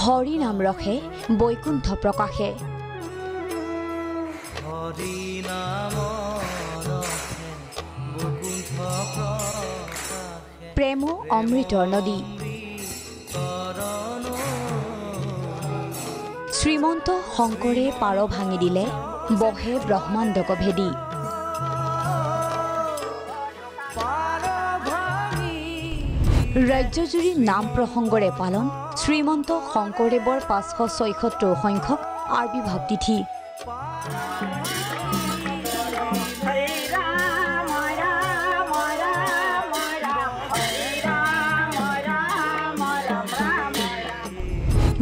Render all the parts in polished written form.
হৰি নাম ৰখে বৈকুণ্ঠ প্ৰকাশে প্ৰেম অমৃতৰ নদী শ্ৰীমন্ত শংকৰে পাৰ ভাঙি দিলে বহে ব্ৰহ্মাণ্ডক ভেদি ৰাজ্যজুৰি নাম প্ৰসংগৰে পালন শ্ৰীমন্ত শংকৰদেৱৰ 576 সংখ্যক আবিৰ্ভাৱ তিথি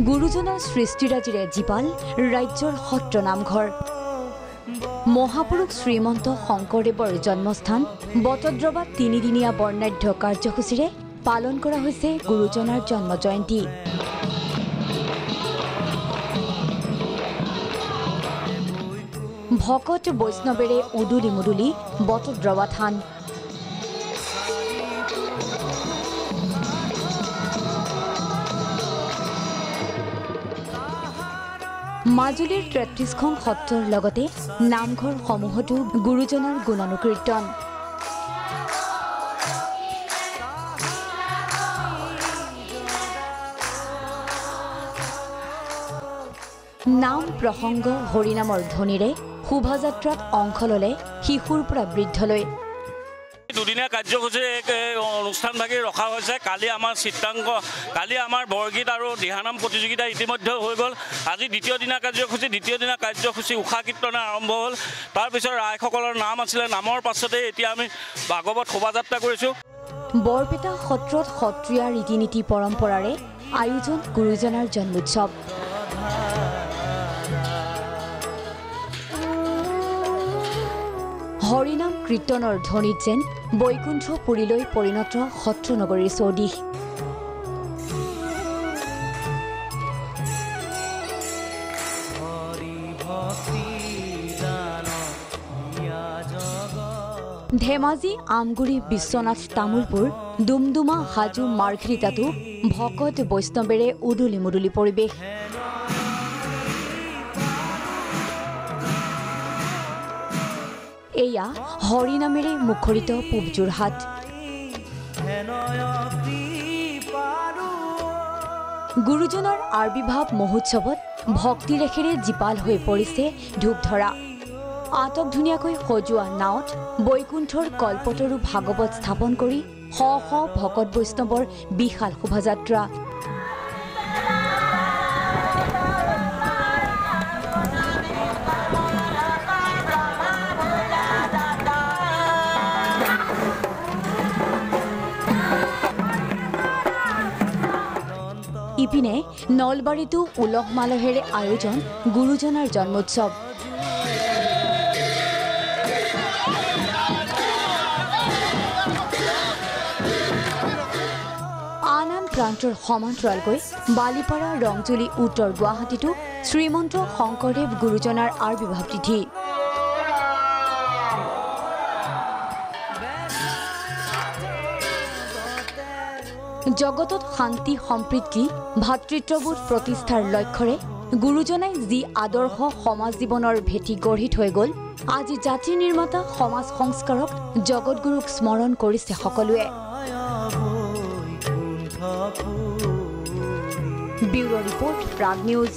গুৰুজনাৰ সৃষ্টিৰাজিৰে জীপাল ৰাজ্যৰ সত্ৰ নামঘৰ মহাপুৰুষ শ্ৰীমন্ত শংকৰদেৱৰ জন্মস্থান বটদ্ৰৱাত 3 দিনীয়া বৰ্ণাঢ্য কাৰ্যসূচীৰে পালন কৰা হৈছে গুৰুজনাৰ জন্ম জয়ন্তী ভকত বৈষ্ণৱেৰে উদুলি মুদুলি বটদ্ৰৱা থান মাজুলীৰ 33খন সত্ৰৰ লগতে নামঘৰসমূহতো গুৰুজনাৰ গুণানুকীৰ্তন নাম প্ৰসংগ হৰিনামৰ ধ্বনিৰে শোভাযাত্ৰাত অংশ ললে শিশুৰ পৰা বৃদ্ধলৈ দুদিনীয়া কাৰ্যসূচীৰ এক অনুষ্ঠানভাগী ৰখা হৈছে কালি আমাৰ চিত্ৰাংক কালি আমাৰ বৰগীত আৰু দিহানাম প্ৰতিযোগিতা ইতিমধ্যে হৈ গ'ল আজি দ্বিতীয় দিনা কাৰ্যসূচী উষা কীৰ্তনে আৰম্ভ হ'ল তাৰপিছত ৰাইসকলৰ নাম আছিলে নামৰ পাছতে এতিয়া আমি ভাগৱত শোভাযাত্ৰা কৰিছোঁ বৰপেটা সত্ৰত সত্ৰীয়া ৰীতি নীতি পৰম্পৰাৰে আয়োজন গুৰুজনাৰ জন্মোৎসৱ হৰিনাম কীৰ্তনৰ ধ্বনিত যেন বৈকুণ্ঠপুৰীলৈ পৰিণত সত্ৰ নগৰীৰ চৌদিশ ধেমাজি আমগুৰি বিশ্বনাথ তামোলপুৰ ডুমডুমা হাজো মাৰ্ঘেৰিটাতো ভকত বৈষ্ণৱেৰে উদুলি মুদুলি পৰিৱেশ এয়া হৰিনামেৰে মুখৰিত পূব যোৰহাট গুৰুজনাৰ আবিৰ্ভাৱ মহোৎসৱত ভক্তিৰেখেৰে জীপাল হৈ পৰিছে ধূপধৰা আটক ধুনীয়াকৈ সজোৱা নাৱত বৈকুণ্ঠৰ কল্পতৰু ভাগৱত স্থাপন কৰি শ শ ভকত বৈষ্ণৱৰ বিশাল শোভাযাত্ৰা ইপিনে নলবাৰীতো উলহ মালহেৰে আয়োজন গুৰুজনাৰ জন্মোৎসৱ আন আন প্ৰান্তৰ সমান্তৰালকৈ বালিপাৰা ৰংজুলি উত্তৰ গুৱাহাটীতো শ্ৰীমন্ত শংকৰদেৱ গুৰুজনাৰ আবিৰ্ভাৱ তিথি জগতত শান্তি সম্প্ৰীতি ভাতৃত্ববোধ প্ৰতিষ্ঠাৰ লক্ষ্যৰে গুৰুজনাই যি আদৰ্শ সমাজ জীৱনৰ ভেটি গঢ়ি থৈ গ'ল আজি জাতি নিৰ্মাতা সমাজ সংস্কাৰক জগতগুৰুক স্মৰণ কৰিছে সকলোৱে ব্যুৰ' ৰিপৰ্ট প্ৰাগ নিউজ